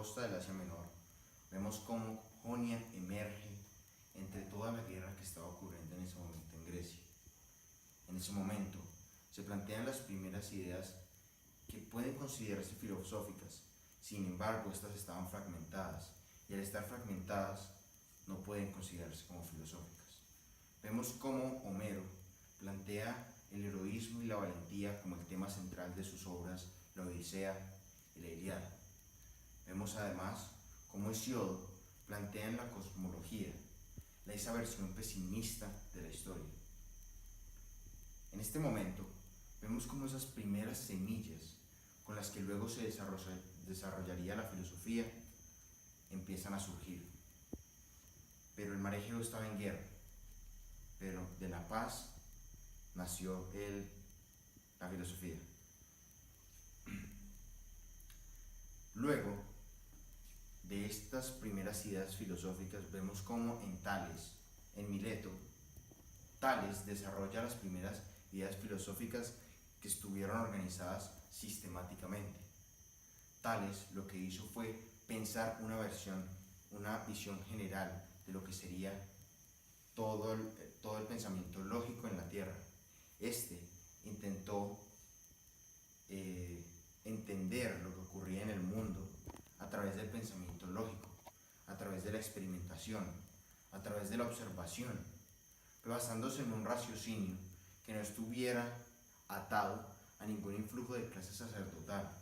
costa del Asia Menor, vemos cómo Jonia emerge entre toda la guerra que estaba ocurriendo en ese momento en Grecia. En ese momento se plantean las primeras ideas que pueden considerarse filosóficas, sin embargo estas estaban fragmentadas, y al estar fragmentadas no pueden considerarse como filosóficas. Vemos cómo Homero plantea el heroísmo y la valentía como el tema central de sus obras La Odisea y la Ilíada. Vemos además cómo Hesíodo plantea en la cosmología esa versión pesimista de la historia. En este momento vemos cómo esas primeras semillas con las que luego se desarrollaría la filosofía empiezan a surgir. Pero el mar Egeo estaba en guerra, pero de la paz nació la filosofía. Luego de estas primeras ideas filosóficas vemos cómo en Tales, en Mileto, Tales desarrolla las primeras ideas filosóficas que estuvieron organizadas sistemáticamente. Tales lo que hizo fue pensar una visión general de lo que sería todo el pensamiento lógico en la Tierra. Intentó entender lo que ocurría en el mundo a través del pensamiento lógico, a través de la experimentación, a través de la observación, pero basándose en un raciocinio que no estuviera atado a ningún influjo de clase sacerdotal.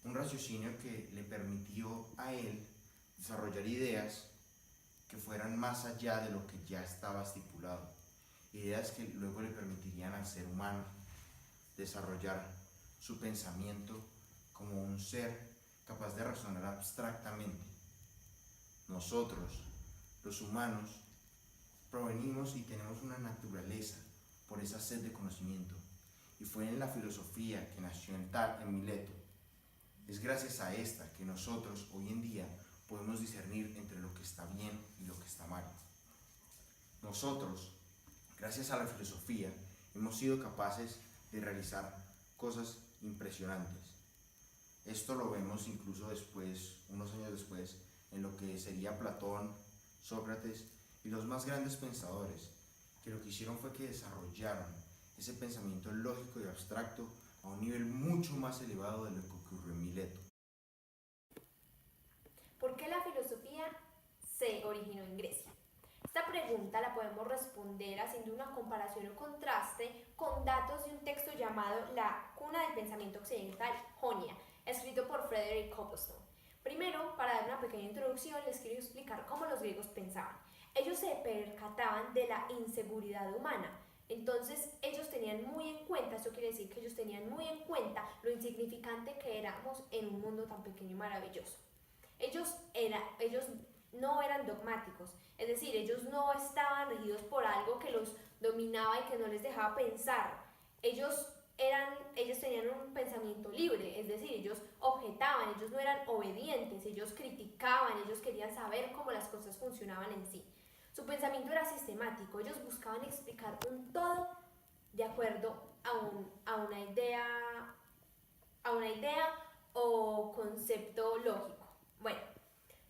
Un raciocinio que le permitió a él desarrollar ideas que fueran más allá de lo que ya estaba estipulado, ideas que luego le permitirían al ser humano desarrollar su pensamiento como un ser capaz de razonar abstractamente. Nosotros, los humanos, provenimos y tenemos una naturaleza por esa sed de conocimiento, y fue en la filosofía que nació en Mileto. Es gracias a esta que nosotros hoy en día podemos discernir entre lo que está bien y lo que está mal. Nosotros, gracias a la filosofía, hemos sido capaces de realizar cosas impresionantes. Esto lo vemos incluso después, unos años después, en lo que sería Platón, Sócrates y los más grandes pensadores, que lo que hicieron fue que desarrollaron ese pensamiento lógico y abstracto a un nivel mucho más elevado de lo que ocurrió en Mileto. ¿Por qué la filosofía se originó en Grecia? Esta pregunta la podemos responder haciendo una comparación o contraste con datos de un texto llamado La cuna del pensamiento occidental, Jonia, escrito por Frederick Copplestone. Primero, para dar una pequeña introducción, les quiero explicar cómo los griegos pensaban. Ellos se percataban de la inseguridad humana. Entonces ellos tenían muy en cuenta, eso quiere decir que ellos tenían muy en cuenta lo insignificante que éramos en un mundo tan pequeño y maravilloso. Ellos no eran dogmáticos, es decir, ellos no estaban regidos por algo que los dominaba y que no les dejaba pensar. Ellos tenían un pensamiento libre, es decir, ellos objetaban, ellos no eran obedientes, ellos criticaban, ellos querían saber cómo las cosas funcionaban en sí. Su pensamiento era sistemático, ellos buscaban explicar un todo de acuerdo a una idea o concepto lógico. Bueno,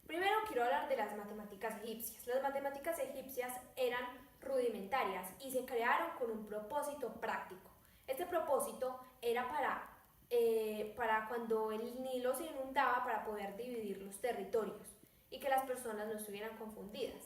primero quiero hablar de las matemáticas egipcias. Las matemáticas egipcias eran rudimentarias y se crearon con un propósito práctico. Este propósito era para cuando el Nilo se inundaba, para poder dividir los territorios y que las personas no estuvieran confundidas.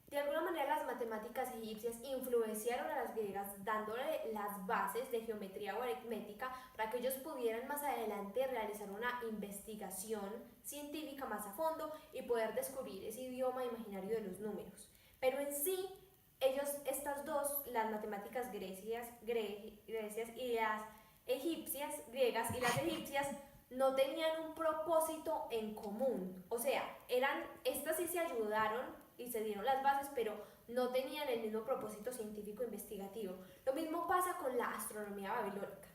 De alguna manera las matemáticas egipcias influenciaron a las griegas dándole las bases de geometría o aritmética para que ellos pudieran más adelante realizar una investigación científica más a fondo y poder descubrir ese idioma imaginario de los números. Pero en sí, estas dos, las matemáticas griegas y las egipcias, no tenían un propósito en común. O sea, estas sí se ayudaron y se dieron las bases, pero no tenían el mismo propósito científico investigativo. Lo mismo pasa con la astronomía babilónica.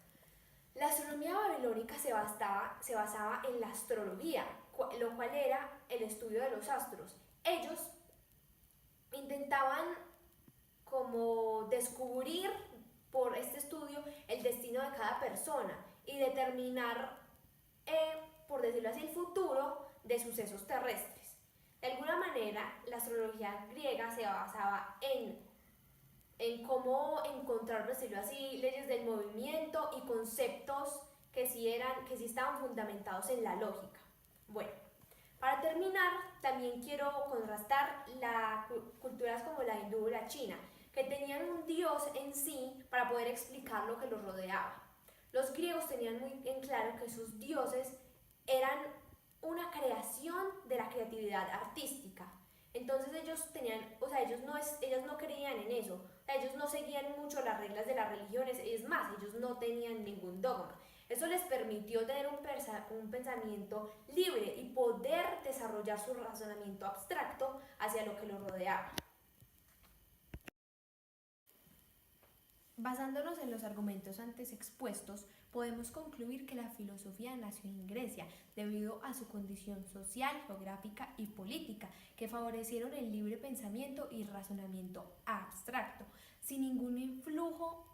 La astronomía babilónica se basaba en la astrología, lo cual era el estudio de los astros. Ellos intentaban como descubrir por este estudio el destino de cada persona y determinar por decirlo así, el futuro de sucesos terrestres. De alguna manera, la astrología griega se basaba en cómo encontrar, por decirlo así, leyes del movimiento y conceptos que sí estaban fundamentados en la lógica. Bueno, para terminar, también quiero contrastar culturas como la hindú y la china, que tenían un dios en sí para poder explicar lo que los rodeaba. Los griegos tenían muy en claro que sus dioses eran una creación de la creatividad artística. Entonces ellos no creían en eso, ellos no seguían mucho las reglas de las religiones, es más, ellos no tenían ningún dogma. Eso les permitió tener un pensamiento libre y poder desarrollar su razonamiento abstracto hacia lo que los rodeaba. Basándonos en los argumentos antes expuestos, podemos concluir que la filosofía nació en Grecia debido a su condición social, geográfica y política, que favorecieron el libre pensamiento y razonamiento abstracto, sin ningún influjo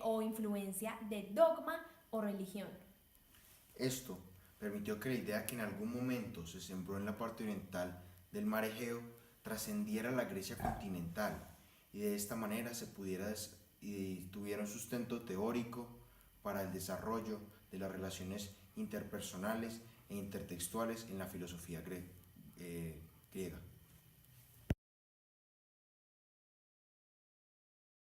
o influencia de dogma o religión. Esto permitió que la idea que en algún momento se sembró en la parte oriental del mar Egeo trascendiera la Grecia continental y de esta manera tuviera un sustento teórico para el desarrollo de las relaciones interpersonales e intertextuales en la filosofía griega.